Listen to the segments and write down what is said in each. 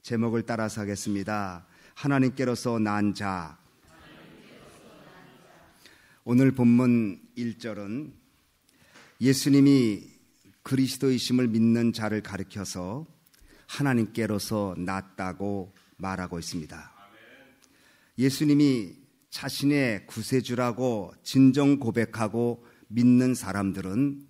제목을 따라서 하겠습니다. 하나님께로서 난 자. 오늘 본문 1절은 예수님이 그리스도이심을 믿는 자를 가리켜서 하나님께로서 났다고 말하고 있습니다. 예수님이 자신의 구세주라고 진정 고백하고 믿는 사람들은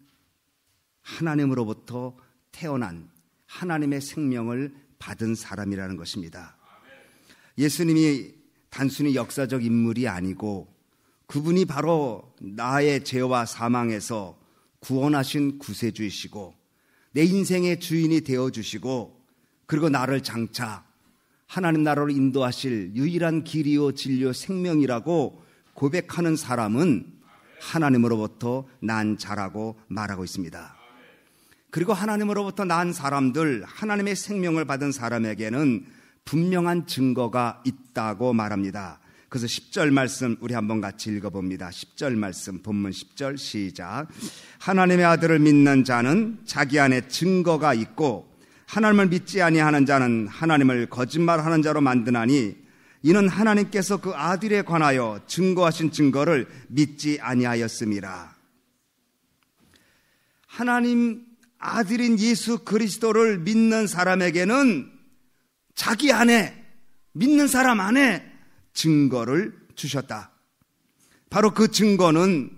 하나님으로부터 태어난 하나님의 생명을 받은 사람이라는 것입니다. 예수님이 단순히 역사적 인물이 아니고 그분이 바로 나의 죄와 사망에서 구원하신 구세주이시고 내 인생의 주인이 되어주시고 그리고 나를 장차 하나님 나라로 인도하실 유일한 길이요 진리요 생명이라고 고백하는 사람은 하나님으로부터 난 자라고 말하고 있습니다. 그리고 하나님으로부터 난 사람들, 하나님의 생명을 받은 사람에게는 분명한 증거가 있다고 말합니다. 그래서 10절 말씀 우리 한번 같이 읽어봅니다. 10절 말씀, 본문 10절 시작. 하나님의 아들을 믿는 자는 자기 안에 증거가 있고 하나님을 믿지 아니하는 자는 하나님을 거짓말하는 자로 만드나니 이는 하나님께서 그 아들에 관하여 증거하신 증거를 믿지 아니하였음이라. 하나님 아들인 예수 그리스도를 믿는 사람에게는 자기 안에, 믿는 사람 안에 증거를 주셨다. 바로 그 증거는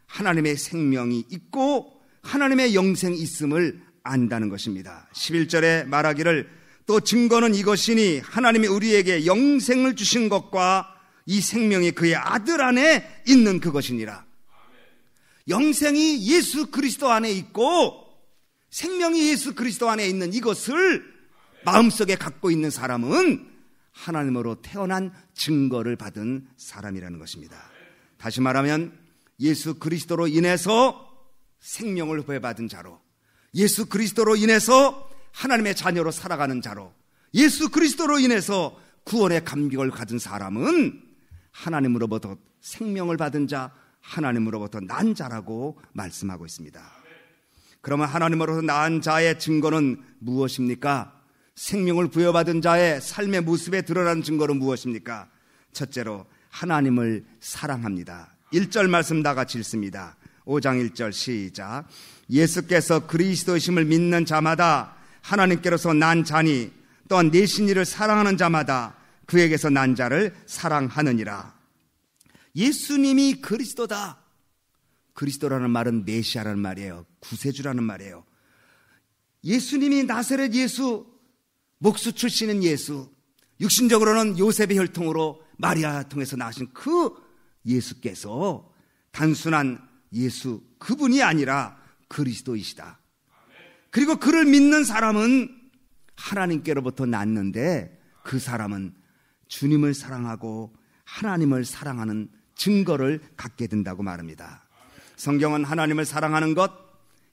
하나님의 생명이 있고 하나님의 영생이 있음을 안다는 것입니다. 11절에 말하기를 또 증거는 이것이니 하나님이 우리에게 영생을 주신 것과 이 생명이 그의 아들 안에 있는 그것이니라. 영생이 예수 그리스도 안에 있고 생명이 예수 그리스도 안에 있는 이것을 마음속에 갖고 있는 사람은 하나님으로 태어난 증거를 받은 사람이라는 것입니다. 다시 말하면 예수 그리스도로 인해서 생명을 부여받은 자로, 예수 그리스도로 인해서 하나님의 자녀로 살아가는 자로, 예수 그리스도로 인해서 구원의 감격을 가진 사람은 하나님으로부터 생명을 받은 자, 하나님으로부터 난 자라고 말씀하고 있습니다. 그러면 하나님으로부터 난 자의 증거는 무엇입니까? 생명을 부여받은 자의 삶의 모습에 드러나는 증거는 무엇입니까? 첫째로 하나님을 사랑합니다. 1절 말씀 다 같이 읽습니다. 5장 1절 시작. 예수께서 그리스도이심을 믿는 자마다 하나님께로서 난 자니 또한 내신 이를 사랑하는 자마다 그에게서 난 자를 사랑하느니라. 예수님이 그리스도다. 그리스도라는 말은 메시아라는 말이에요. 구세주라는 말이에요. 예수님이 나사렛 예수, 목수 출신인 예수, 육신적으로는 요셉의 혈통으로 마리아 통해서 나신 그 예수께서 단순한 예수, 그분이 아니라 그리스도이시다. 그리고 그를 믿는 사람은 하나님께로부터 났는데 그 사람은 주님을 사랑하고 하나님을 사랑하는 증거를 갖게 된다고 말합니다. 성경은 하나님을 사랑하는 것,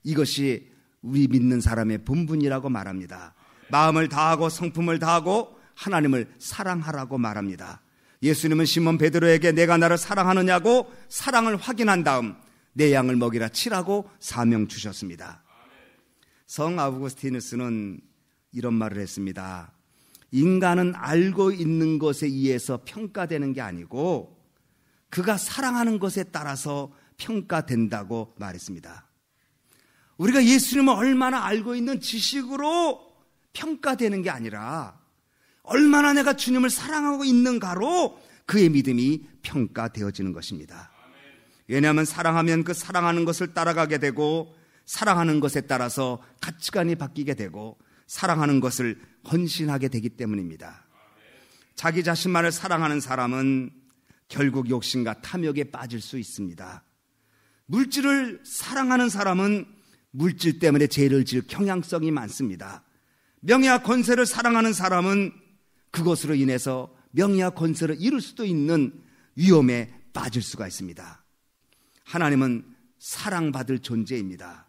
이것이 우리 믿는 사람의 본분이라고 말합니다. 마음을 다하고 성품을 다하고 하나님을 사랑하라고 말합니다. 예수님은 시몬 베드로에게 내가 나를 사랑하느냐고 사랑을 확인한 다음 내 양을 먹이라 치라고 사명 주셨습니다. 성 아우구스티누스는 이런 말을 했습니다. 인간은 알고 있는 것에 의해서 평가되는 게 아니고 그가 사랑하는 것에 따라서 평가된다고 말했습니다. 우리가 예수님을 얼마나 알고 있는 지식으로 평가되는 게 아니라 얼마나 내가 주님을 사랑하고 있는가로 그의 믿음이 평가되어지는 것입니다. 왜냐하면 사랑하면 그 사랑하는 것을 따라가게 되고 사랑하는 것에 따라서 가치관이 바뀌게 되고 사랑하는 것을 헌신하게 되기 때문입니다. 자기 자신만을 사랑하는 사람은 결국 욕심과 탐욕에 빠질 수 있습니다. 물질을 사랑하는 사람은 물질 때문에 죄를 지을 경향성이 많습니다. 명예와 권세를 사랑하는 사람은 그것으로 인해서 명예와 권세를 잃을 수도 있는 위험에 빠질 수가 있습니다. 하나님은 사랑받을 존재입니다.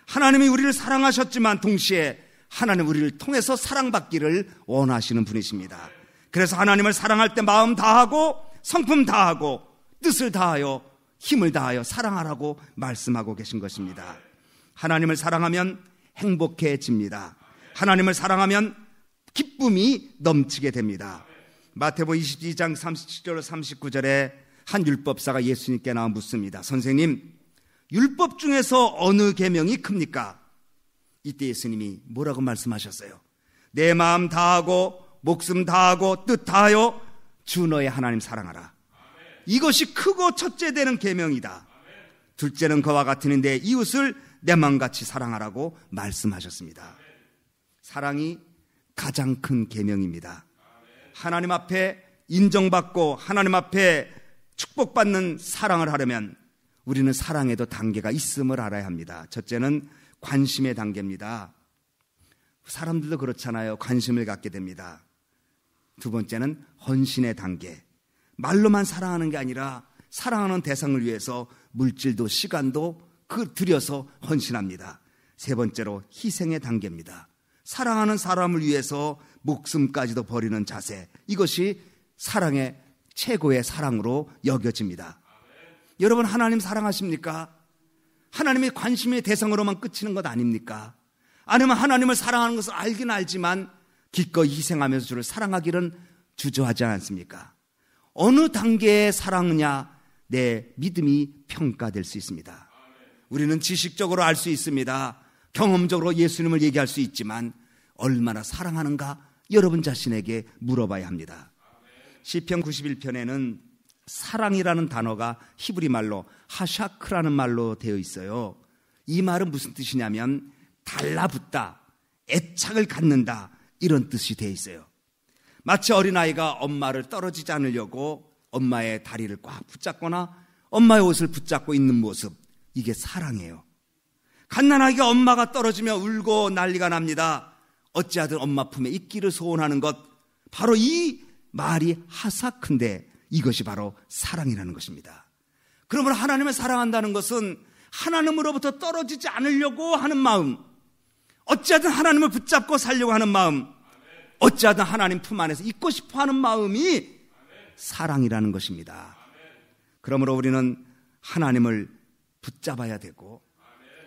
하나님이 우리를 사랑하셨지만 동시에 하나님 우리를 통해서 사랑받기를 원하시는 분이십니다. 그래서 하나님을 사랑할 때 마음 다하고 성품 다하고 뜻을 다하여 힘을 다하여 사랑하라고 말씀하고 계신 것입니다. 하나님을 사랑하면 행복해집니다. 하나님을 사랑하면 기쁨이 넘치게 됩니다. 마태복음 22장 37절 39절에 한 율법사가 예수님께 나와 묻습니다. 선생님, 율법 중에서 어느 계명이 큽니까? 이때 예수님이 뭐라고 말씀하셨어요? 내 마음 다하고 목숨 다하고 뜻 다하여 주 너의 하나님 사랑하라. 이것이 크고 첫째 되는 계명이다. 둘째는 그와 같으니 내 이웃을 내 마음같이 사랑하라고 말씀하셨습니다. 사랑이 가장 큰 계명입니다. 하나님 앞에 인정받고 하나님 앞에 축복받는 사랑을 하려면 우리는 사랑에도 단계가 있음을 알아야 합니다. 첫째는 관심의 단계입니다. 사람들도 그렇잖아요. 관심을 갖게 됩니다. 두 번째는 헌신의 단계. 말로만 사랑하는 게 아니라 사랑하는 대상을 위해서 물질도 시간도 들여서 헌신합니다. 세 번째로 희생의 단계입니다. 사랑하는 사람을 위해서 목숨까지도 버리는 자세. 이것이 사랑의 최고의 사랑으로 여겨집니다. 여러분, 하나님 사랑하십니까? 하나님의 관심의 대상으로만 그치는 것 아닙니까? 아니면 하나님을 사랑하는 것을 알긴 알지만 기꺼이 희생하면서 주를 사랑하기는 주저하지 않습니까? 어느 단계의 사랑이냐, 내 믿음이 평가될 수 있습니다. 우리는 지식적으로 알 수 있습니다. 경험적으로 예수님을 얘기할 수 있지만 얼마나 사랑하는가 여러분 자신에게 물어봐야 합니다. 시편 91편에는 사랑이라는 단어가 히브리 말로 하샤크라는 말로 되어 있어요. 이 말은 무슨 뜻이냐면 달라붙다, 애착을 갖는다, 이런 뜻이 되어 있어요. 마치 어린아이가 엄마를 떨어지지 않으려고 엄마의 다리를 꽉 붙잡거나 엄마의 옷을 붙잡고 있는 모습, 이게 사랑이에요. 갓난아기가 엄마가 떨어지며 울고 난리가 납니다. 어찌하든 엄마 품에 있기를 소원하는 것, 바로 이 말이 하사큰데 이것이 바로 사랑이라는 것입니다. 그러므로 하나님을 사랑한다는 것은 하나님으로부터 떨어지지 않으려고 하는 마음, 어찌하든 하나님을 붙잡고 살려고 하는 마음, 어찌하든 하나님 품 안에서 있고 싶어 하는 마음이 사랑이라는 것입니다. 그러므로 우리는 하나님을 붙잡아야 되고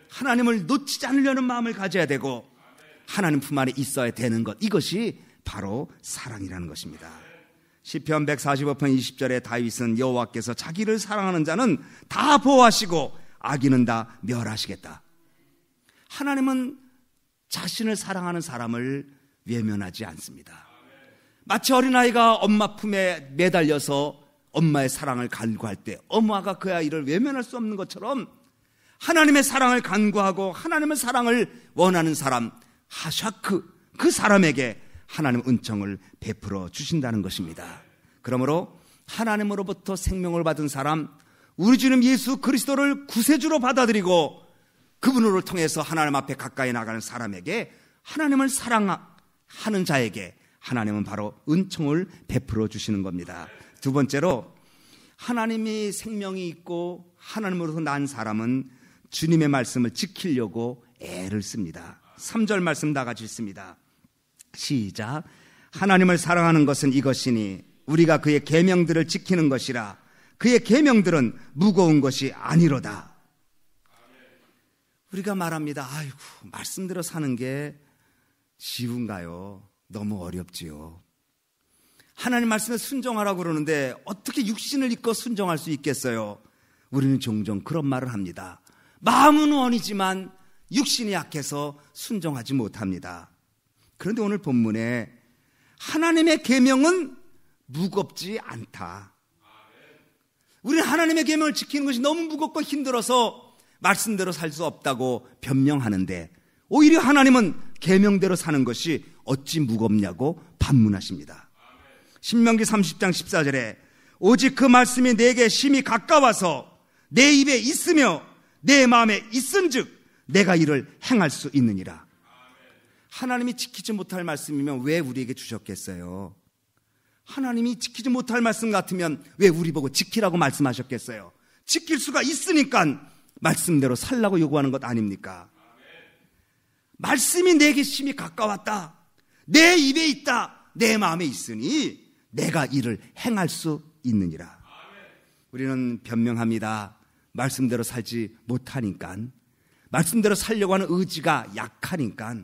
하나님을 놓치지 않으려는 마음을 가져야 되고 하나님 품 안에 있어야 되는 것, 이것이 바로 사랑이라는 것입니다. 시편 145편 20절에 다윗은 여호와께서 자기를 사랑하는 자는 다 보호하시고 악인은 다 멸하시겠다. 하나님은 자신을 사랑하는 사람을 외면하지 않습니다. 마치 어린아이가 엄마 품에 매달려서 엄마의 사랑을 간구할 때 엄마가 그 아이를 외면할 수 없는 것처럼 하나님의 사랑을 간구하고 하나님의 사랑을 원하는 사람, 하샤크, 그 사람에게 하나님의 은총을 베풀어 주신다는 것입니다. 그러므로 하나님으로부터 생명을 받은 사람, 우리 주님 예수 그리스도를 구세주로 받아들이고 그분을 통해서 하나님 앞에 가까이 나가는 사람에게, 하나님을 사랑하는 자에게 하나님은 바로 은총을 베풀어 주시는 겁니다. 두 번째로, 하나님이 생명이 있고 하나님으로서 난 사람은 주님의 말씀을 지키려고 애를 씁니다. 3절 말씀 다 같이 읽습니다. 시작. 하나님을 사랑하는 것은 이것이니 우리가 그의 계명들을 지키는 것이라. 그의 계명들은 무거운 것이 아니로다. 우리가 말합니다. 아이고, 말씀대로 사는 게 쉬운가요? 너무 어렵지요. 하나님 말씀에 순종하라고 그러는데 어떻게 육신을 입고 순종할 수 있겠어요? 우리는 종종 그런 말을 합니다. 마음은 원이지만 육신이 약해서 순종하지 못합니다. 그런데 오늘 본문에 하나님의 계명은 무겁지 않다. 우리는 하나님의 계명을 지키는 것이 너무 무겁고 힘들어서 말씀대로 살 수 없다고 변명하는데, 오히려 하나님은 계명대로 사는 것이 어찌 무겁냐고 반문하십니다. 신명기 30장 14절에 오직 그 말씀이 내게 심히 가까워서 내 입에 있으며 내 마음에 있은즉 내가 이를 행할 수 있느니라. 하나님이 지키지 못할 말씀이면 왜 우리에게 주셨겠어요? 하나님이 지키지 못할 말씀 같으면 왜 우리 보고 지키라고 말씀하셨겠어요? 지킬 수가 있으니까 말씀대로 살라고 요구하는 것 아닙니까? 말씀이 내게 심히 가까웠다, 내 입에 있다, 내 마음에 있으니 내가 이를 행할 수 있느니라. 우리는 변명합니다. 말씀대로 살지 못하니까, 말씀대로 살려고 하는 의지가 약하니까,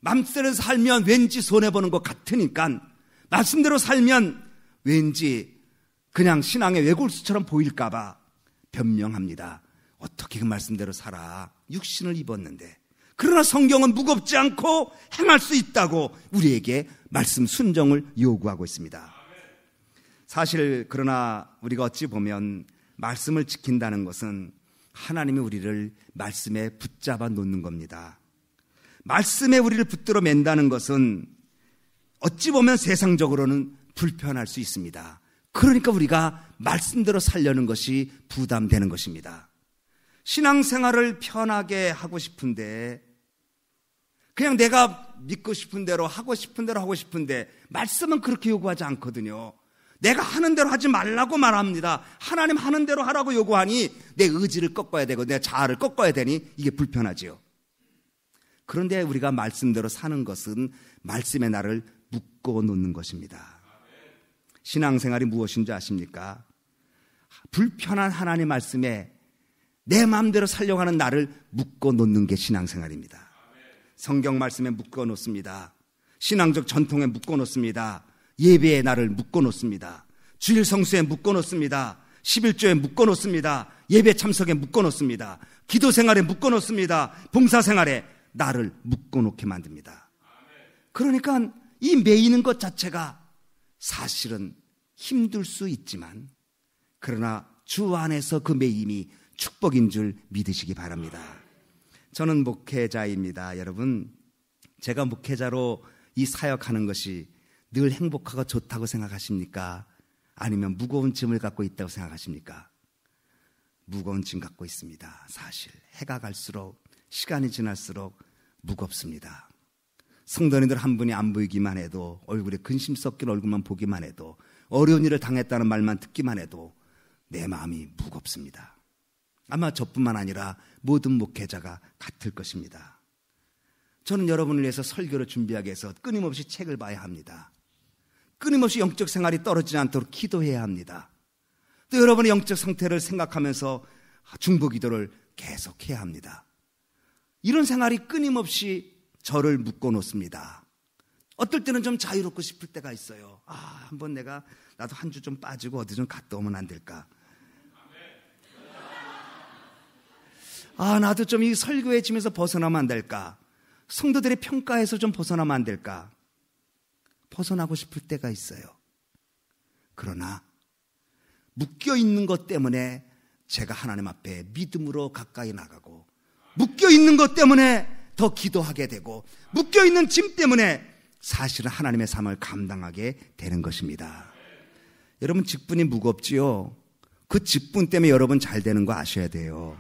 맘대로 살면 왠지 손해보는 것 같으니까 말씀대로 살면 왠지 그냥 신앙의 외골수처럼 보일까봐 변명합니다. 어떻게 그 말씀대로 살아? 육신을 입었는데. 그러나 성경은 무겁지 않고 행할 수 있다고 우리에게 말씀 순종을 요구하고 있습니다. 사실 그러나 우리가 어찌 보면 말씀을 지킨다는 것은 하나님이 우리를 말씀에 붙잡아 놓는 겁니다. 말씀에 우리를 붙들어 맨다는 것은 어찌 보면 세상적으로는 불편할 수 있습니다. 그러니까 우리가 말씀대로 살려는 것이 부담되는 것입니다. 신앙생활을 편하게 하고 싶은데 그냥 내가 믿고 싶은 대로 하고 싶은 대로 하고 싶은데 말씀은 그렇게 요구하지 않거든요. 내가 하는 대로 하지 말라고 말합니다. 하나님 하는 대로 하라고 요구하니 내 의지를 꺾어야 되고 내 자아를 꺾어야 되니 이게 불편하지요. 그런데 우리가 말씀대로 사는 것은 말씀의 나를 묶어 놓는 것입니다. 신앙생활이 무엇인지 아십니까? 불편한 하나님 말씀에 내 마음대로 살려고 하는 나를 묶어 놓는 게 신앙생활입니다. 성경 말씀에 묶어 놓습니다. 신앙적 전통에 묶어 놓습니다. 예배의 나를 묶어 놓습니다. 주일 성수에 묶어 놓습니다. 11조에 묶어 놓습니다. 예배 참석에 묶어 놓습니다. 기도 생활에 묶어 놓습니다. 봉사 생활에 나를 묶어 놓게 만듭니다. 그러니까 이 매이는 것 자체가 사실은 힘들 수 있지만 그러나 주 안에서 그 매임이 축복인 줄 믿으시기 바랍니다. 저는 목회자입니다. 여러분, 제가 목회자로 이 사역하는 것이 늘 행복하고 좋다고 생각하십니까? 아니면 무거운 짐을 갖고 있다고 생각하십니까? 무거운 짐 갖고 있습니다. 사실 해가 갈수록 시간이 지날수록 무겁습니다. 성도님들 한 분이 안 보이기만 해도 얼굴에 근심 섞인 얼굴만 보기만 해도 어려운 일을 당했다는 말만 듣기만 해도 내 마음이 무겁습니다. 아마 저뿐만 아니라 모든 목회자가 같을 것입니다. 저는 여러분을 위해서 설교를 준비하기 위해서 끊임없이 책을 봐야 합니다. 끊임없이 영적 생활이 떨어지지 않도록 기도해야 합니다. 또 여러분의 영적 상태를 생각하면서 중보기도를 계속해야 합니다. 이런 생활이 끊임없이 저를 묶어 놓습니다. 어떨 때는 좀 자유롭고 싶을 때가 있어요. 한번 나도 한 주 좀 빠지고 어디 좀 갔다 오면 안 될까? 나도 좀 이 설교의 짐에서 벗어나면 안 될까? 성도들의 평가에서 좀 벗어나면 안 될까? 벗어나고 싶을 때가 있어요. 그러나 묶여있는 것 때문에 제가 하나님 앞에 믿음으로 가까이 나가고 묶여있는 것 때문에 더 기도하게 되고 묶여있는 짐 때문에 사실은 하나님의 삶을 감당하게 되는 것입니다. 여러분, 직분이 무겁지요? 그 직분 때문에 여러분 잘 되는 거 아셔야 돼요.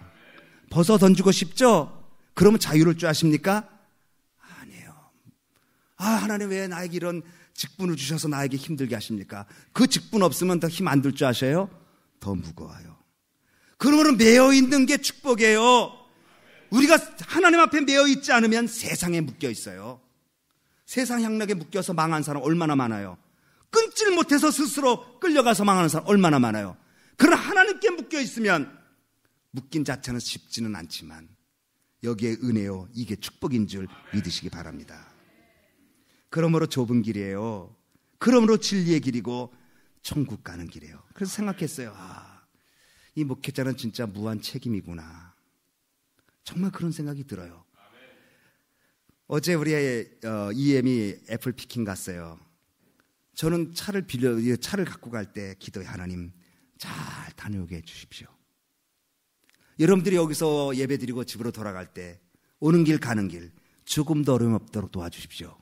벗어 던지고 싶죠? 그러면 자유로울 줄 아십니까? 아니에요. 하나님 왜 나에게 이런 직분을 주셔서 나에게 힘들게 하십니까? 그 직분 없으면 더 힘 안 들 줄 아셔요? 더 무거워요. 그러므로 매여 있는 게 축복이에요. 우리가 하나님 앞에 매여 있지 않으면 세상에 묶여 있어요. 세상 향락에 묶여서 망한 사람 얼마나 많아요. 끊질 못해서 스스로 끌려가서 망하는 사람 얼마나 많아요. 그러나 하나님께 묶여 있으면 묶인 자체는 쉽지는 않지만 여기에 은혜요, 이게 축복인 줄 믿으시기 바랍니다. 그러므로 좁은 길이에요. 그러므로 진리의 길이고 천국 가는 길이에요. 그래서 생각했어요. 이 목회자는 진짜 무한 책임이구나. 정말 그런 생각이 들어요. 어제 우리 EM이 애플 피킹 갔어요. 저는 차를 갖고 갈 때 기도해. 하나님 잘 다녀오게 해주십시오. 여러분들이 여기서 예배 드리고 집으로 돌아갈 때 오는 길 가는 길 조금도 어려움 없도록 도와주십시오.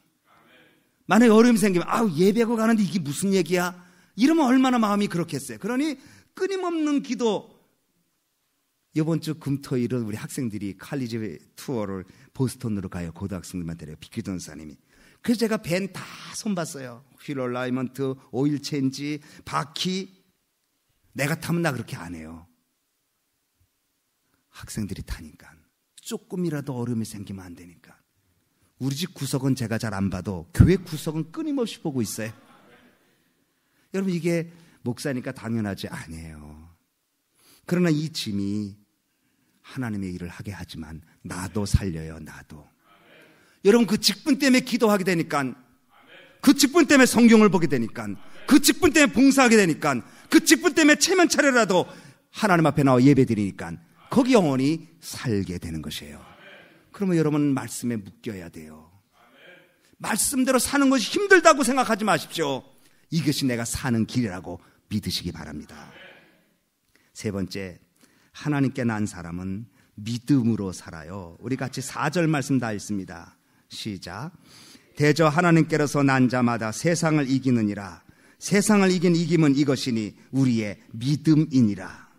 만약에 어려움이 생기면 예배하고 가는데 이게 무슨 얘기야? 이러면 얼마나 마음이 그렇겠어요. 그러니 끊임없는 기도. 이번 주 금토일은 우리 학생들이 칼리지 투어를 보스턴으로 가요. 고등학생들만 데려요. 비키던 사님이. 그래서 제가 밴 다 손봤어요. 휠 얼라이먼트, 오일 체인지, 바퀴. 내가 타면 나 그렇게 안 해요. 학생들이 타니까 조금이라도 어려움이 생기면 안 되니까. 우리 집 구석은 제가 잘 안 봐도 교회 구석은 끊임없이 보고 있어요. 여러분, 이게 목사니까 당연하지 않아요. 그러나 이 짐이 하나님의 일을 하게 하지만 나도 살려요. 나도. 여러분 그 직분 때문에 기도하게 되니까, 그 직분 때문에 성경을 보게 되니까, 그 직분 때문에 봉사하게 되니까, 그 직분 때문에 체면 차려라도 하나님 앞에 나와 예배드리니까 거기 영혼이 살게 되는 것이에요. 그러면 여러분 말씀에 묶여야 돼요. 말씀대로 사는 것이 힘들다고 생각하지 마십시오. 이것이 내가 사는 길이라고 믿으시기 바랍니다. 세 번째, 하나님께 난 사람은 믿음으로 살아요. 우리 같이 4절 말씀 다 읽습니다. 시작. 대저 하나님께로서 난 자마다 세상을 이기느니라. 세상을 이긴 이김은 이것이니 우리의 믿음이니라.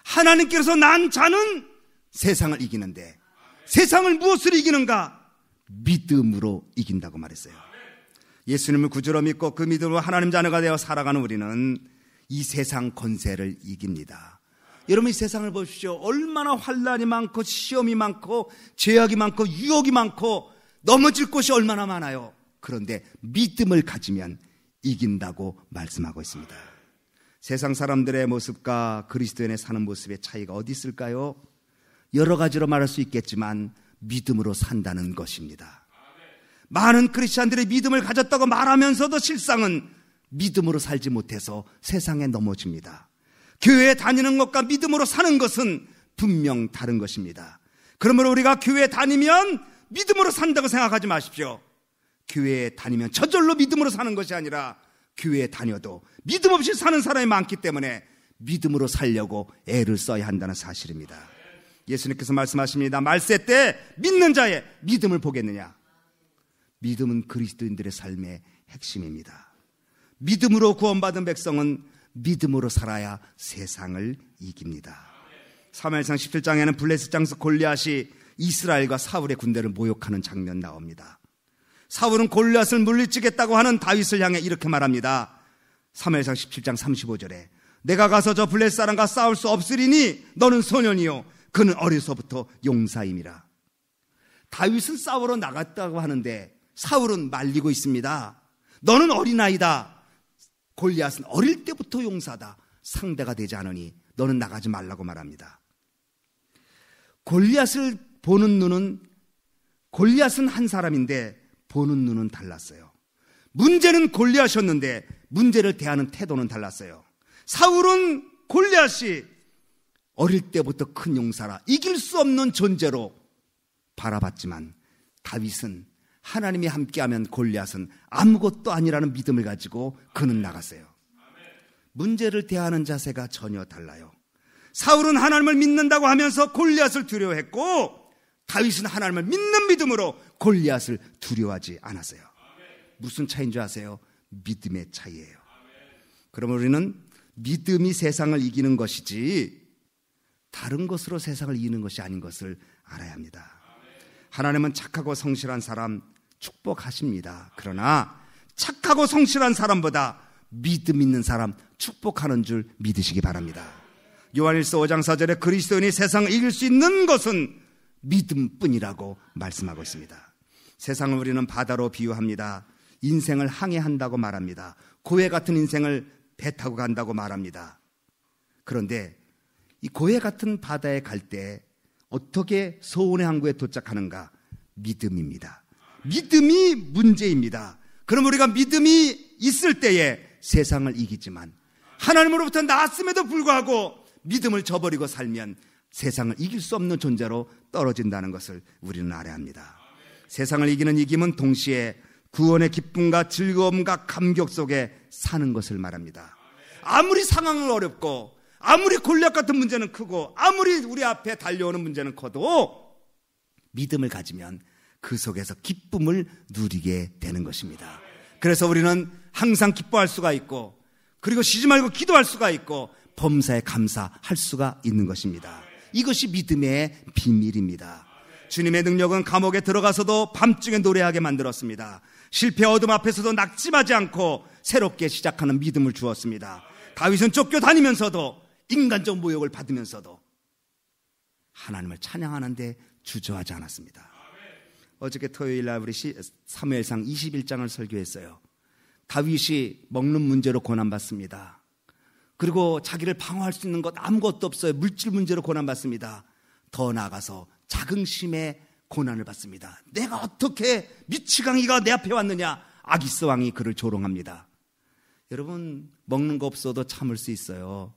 하나님께로서 난 자는 세상을 이기는데, 세상을 무엇으로 이기는가? 믿음으로 이긴다고 말했어요. 예수님을 구주로 믿고 그 믿음으로 하나님 자녀가 되어 살아가는 우리는 이 세상 권세를 이깁니다. 여러분 이 세상을 보십시오. 얼마나 환난이 많고 시험이 많고 죄악이 많고 유혹이 많고 넘어질 곳이 얼마나 많아요. 그런데 믿음을 가지면 이긴다고 말씀하고 있습니다. 세상 사람들의 모습과 그리스도인의 사는 모습의 차이가 어디 있을까요? 여러 가지로 말할 수 있겠지만 믿음으로 산다는 것입니다. 많은 크리스찬들이 믿음을 가졌다고 말하면서도 실상은 믿음으로 살지 못해서 세상에 넘어집니다. 교회에 다니는 것과 믿음으로 사는 것은 분명 다른 것입니다. 그러므로 우리가 교회에 다니면 믿음으로 산다고 생각하지 마십시오. 교회에 다니면 저절로 믿음으로 사는 것이 아니라 교회에 다녀도 믿음 없이 사는 사람이 많기 때문에 믿음으로 살려고 애를 써야 한다는 사실입니다. 예수님께서 말씀하십니다. 말세 때 믿는 자의 믿음을 보겠느냐? 믿음은 그리스도인들의 삶의 핵심입니다. 믿음으로 구원받은 백성은 믿음으로 살아야 세상을 이깁니다. 사무엘상 17장에는 블레셋 장수 골리앗이 이스라엘과 사울의 군대를 모욕하는 장면 나옵니다. 사울은 골리앗을 물리치겠다고 하는 다윗을 향해 이렇게 말합니다. 사무엘상 17장 35절에 내가 가서 저 블레셋 사람과 싸울 수 없으리니 너는 소년이요 그는 어려서부터 용사임이라. 다윗은 싸우러 나갔다고 하는데 사울은 말리고 있습니다. 너는 어린아이다. 골리앗은 어릴 때부터 용사다. 상대가 되지 않으니 너는 나가지 말라고 말합니다. 골리앗을 보는 눈은, 골리앗은 한 사람인데 보는 눈은 달랐어요. 문제는 골리앗이었는데 문제를 대하는 태도는 달랐어요. 사울은 골리앗이 어릴 때부터 큰 용사라 이길 수 없는 존재로 바라봤지만 다윗은 하나님이 함께하면 골리앗은 아무것도 아니라는 믿음을 가지고 그는 나갔어요. 문제를 대하는 자세가 전혀 달라요. 사울은 하나님을 믿는다고 하면서 골리앗을 두려워했고 다윗은 하나님을 믿는 믿음으로 골리앗을 두려워하지 않았어요. 무슨 차이인 줄 아세요? 믿음의 차이예요. 그러면 우리는 믿음이 세상을 이기는 것이지 다른 것으로 세상을 이기는 것이 아닌 것을 알아야 합니다. 하나님은 착하고 성실한 사람 축복하십니다. 그러나 착하고 성실한 사람보다 믿음 있는 사람 축복하는 줄 믿으시기 바랍니다. 요한일서 5장 4절에 그리스도인이 세상을 이길 수 있는 것은 믿음뿐이라고 말씀하고 있습니다. 세상을 우리는 바다로 비유합니다. 인생을 항해한다고 말합니다. 고해 같은 인생을 배 타고 간다고 말합니다. 그런데 이 고해 같은 바다에 갈 때 어떻게 소원의 항구에 도착하는가? 믿음입니다. 믿음이 문제입니다. 그럼 우리가 믿음이 있을 때에 세상을 이기지만 하나님으로부터 나았음에도 불구하고 믿음을 저버리고 살면 세상을 이길 수 없는 존재로 떨어진다는 것을 우리는 알아야 합니다. 세상을 이기는 이김은 동시에 구원의 기쁨과 즐거움과 감격 속에 사는 것을 말합니다. 아무리 상황은 어렵고 아무리 골리앗 같은 문제는 크고 아무리 우리 앞에 달려오는 문제는 커도 믿음을 가지면 그 속에서 기쁨을 누리게 되는 것입니다. 그래서 우리는 항상 기뻐할 수가 있고 그리고 쉬지 말고 기도할 수가 있고 범사에 감사할 수가 있는 것입니다. 이것이 믿음의 비밀입니다. 주님의 능력은 감옥에 들어가서도 밤중에 노래하게 만들었습니다. 실패 어둠 앞에서도 낙심하지 않고 새롭게 시작하는 믿음을 주었습니다. 다윗은 쫓겨다니면서도 인간적 모욕을 받으면서도 하나님을 찬양하는데 주저하지 않았습니다. 어저께 토요일 날 우리 사무엘상 21장을 설교했어요. 다윗이 먹는 문제로 고난받습니다. 그리고 자기를 방어할 수 있는 것 아무것도 없어요. 물질 문제로 고난받습니다. 더 나아가서 자긍심에 고난을 받습니다. 내가 어떻게 미치광이가 내 앞에 왔느냐. 아기스 왕이 그를 조롱합니다. 여러분, 먹는 거 없어도 참을 수 있어요.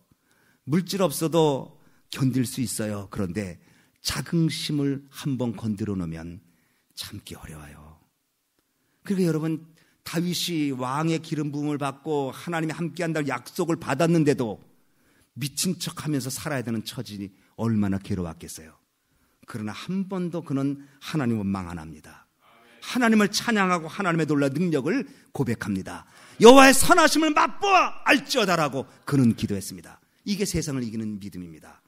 물질 없어도 견딜 수 있어요. 그런데 자긍심을 한번 건드려 놓으면 참기 어려워요. 그러니까 여러분, 다윗이 왕의 기름 부음을 받고 하나님이 함께한다는 약속을 받았는데도 미친 척하면서 살아야 되는 처지니 얼마나 괴로웠겠어요. 그러나 한 번도 그는 하나님 원망 안 합니다. 하나님을 찬양하고 하나님의 놀라운 능력을 고백합니다. 여호와의 선하심을 맛보아 알지어다라고 그는 기도했습니다. 이게 세상을 이기는 믿음입니다.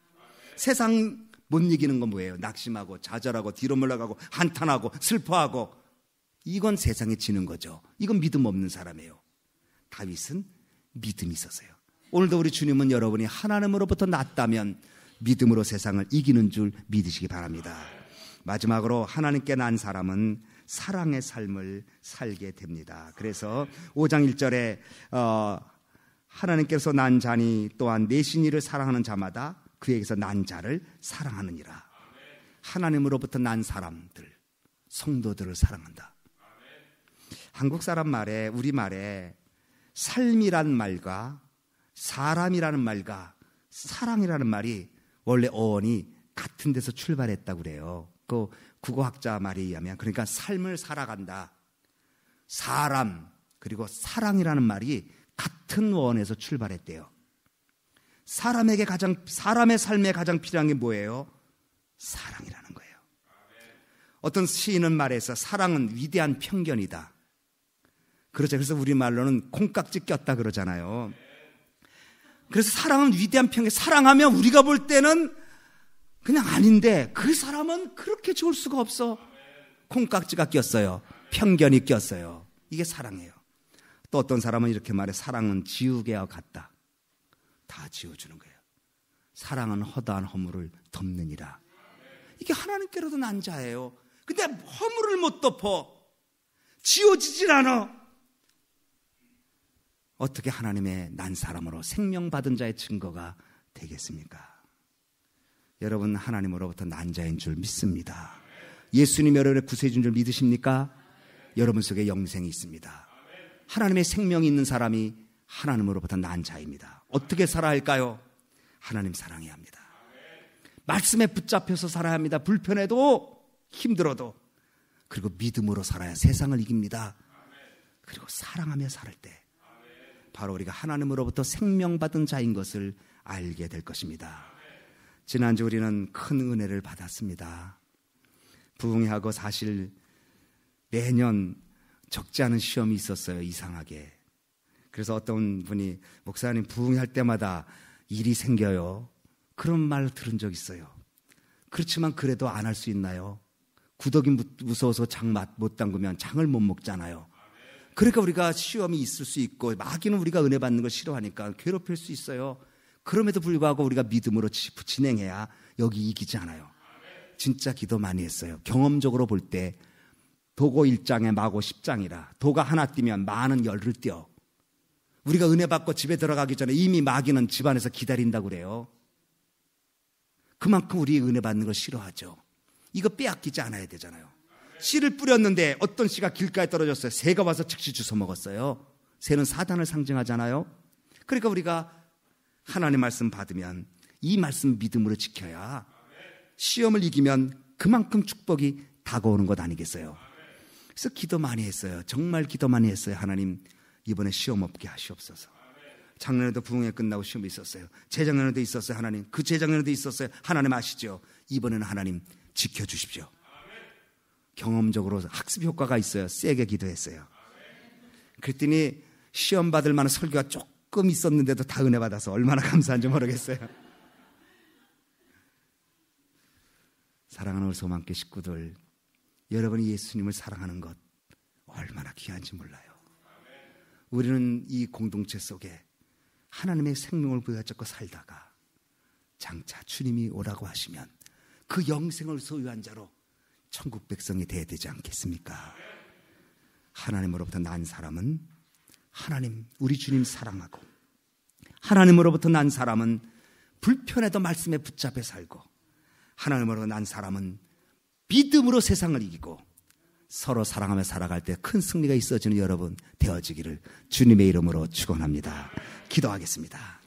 세상 못 이기는 건 뭐예요? 낙심하고 좌절하고 뒤로 물러가고 한탄하고 슬퍼하고, 이건 세상에 지는 거죠. 이건 믿음 없는 사람이에요. 다윗은 믿음이 있었어요. 오늘도 우리 주님은 여러분이 하나님으로부터 났다면 믿음으로 세상을 이기는 줄 믿으시기 바랍니다. 마지막으로 하나님께 난 사람은 사랑의 삶을 살게 됩니다. 그래서 5장 1절에 하나님께서 난 자니 또한 내신 이를 사랑하는 자마다 그에게서 난 자를 사랑하느니라. 하나님으로부터 난 사람들, 성도들을 사랑한다. 한국 사람 말에, 우리 말에 삶이란 말과 사람이라는 말과 사랑이라는 말이 원래 어원이 같은 데서 출발했다고 그래요. 그 국어학자 말에 의하면, 그러니까 삶을 살아간다. 사람 그리고 사랑이라는 말이 같은 원에서 출발했대요. 사람의 삶에 가장 필요한 게 뭐예요? 사랑이라는 거예요. 어떤 시인은 말해서 사랑은 위대한 편견이다. 그렇죠. 그래서 우리말로는 콩깍지 꼈다 그러잖아요. 그래서 사랑은 위대한 편견. 사랑하면 우리가 볼 때는 그냥 아닌데 그 사람은 그렇게 좋을 수가 없어. 콩깍지가 꼈어요. 편견이 꼈어요. 이게 사랑이에요. 또 어떤 사람은 이렇게 말해, 사랑은 지우개와 같다. 다 지워주는 거예요. 사랑은 허다한 허물을 덮느니라. 이게 하나님께로도 난 자예요. 근데 허물을 못 덮어. 지워지질 않아. 어떻게 하나님의 난 사람으로 생명받은 자의 증거가 되겠습니까? 여러분, 하나님으로부터 난 자인 줄 믿습니다. 예수님 여러분의 구세주인 줄 믿으십니까? 여러분 속에 영생이 있습니다. 하나님의 생명이 있는 사람이 하나님으로부터 난 자입니다. 어떻게 살아야 할까요? 하나님 사랑해야 합니다. 말씀에 붙잡혀서 살아야 합니다. 불편해도 힘들어도. 그리고 믿음으로 살아야 세상을 이깁니다. 그리고 사랑하며 살 때 바로 우리가 하나님으로부터 생명받은 자인 것을 알게 될 것입니다. 지난주 우리는 큰 은혜를 받았습니다. 부흥회하고 사실 매년 적지 않은 시험이 있었어요. 이상하게. 그래서 어떤 분이, 목사님 부흥회할 때마다 일이 생겨요. 그런 말 들은 적 있어요. 그렇지만 그래도 안 할 수 있나요? 구더기 무서워서 장 못 담그면 장을 못 먹잖아요. 그러니까 우리가 시험이 있을 수 있고, 마귀는 우리가 은혜 받는 걸 싫어하니까 괴롭힐 수 있어요. 그럼에도 불구하고 우리가 믿음으로 진행해야 여기 이기지 않아요. 진짜 기도 많이 했어요. 경험적으로 볼 때 도고 1장에 마고 10장이라 도가 하나 뛰면 마는 열을 뛰어. 우리가 은혜 받고 집에 들어가기 전에 이미 마귀는 집안에서 기다린다고 그래요. 그만큼 우리 은혜 받는 걸 싫어하죠. 이거 빼앗기지 않아야 되잖아요. 씨를 뿌렸는데 어떤 씨가 길가에 떨어졌어요. 새가 와서 즉시 주워 먹었어요. 새는 사단을 상징하잖아요. 그러니까 우리가 하나님의 말씀 받으면 이 말씀 믿음으로 지켜야 시험을 이기면 그만큼 축복이 다가오는 것 아니겠어요? 그래서 기도 많이 했어요. 정말 기도 많이 했어요. 하나님, 이번에 시험 없게 하시옵소서. 작년에도 부흥회 끝나고 시험이 있었어요. 재작년에도 있었어요. 하나님, 그 재작년에도 있었어요. 하나님 아시죠? 이번에는 하나님 지켜주십시오. 경험적으로 학습 효과가 있어요. 세게 기도했어요. 그랬더니 시험 받을 만한 설교가 조금 있었는데도 다 은혜 받아서 얼마나 감사한지 모르겠어요. 사랑하는 우리 소망교회 식구들, 여러분이 예수님을 사랑하는 것 얼마나 귀한지 몰라요. 우리는 이 공동체 속에 하나님의 생명을 부여잡고 살다가 장차 주님이 오라고 하시면 그 영생을 소유한 자로 천국 백성이 돼야 되지 않겠습니까? 하나님으로부터 난 사람은 하나님, 우리 주님 사랑하고, 하나님으로부터 난 사람은 불편해도 말씀에 붙잡혀 살고, 하나님으로부터 난 사람은 믿음으로 세상을 이기고 서로 사랑하며 살아갈 때 큰 승리가 있어지는 여러분 되어지기를 주님의 이름으로 축원합니다. 기도하겠습니다.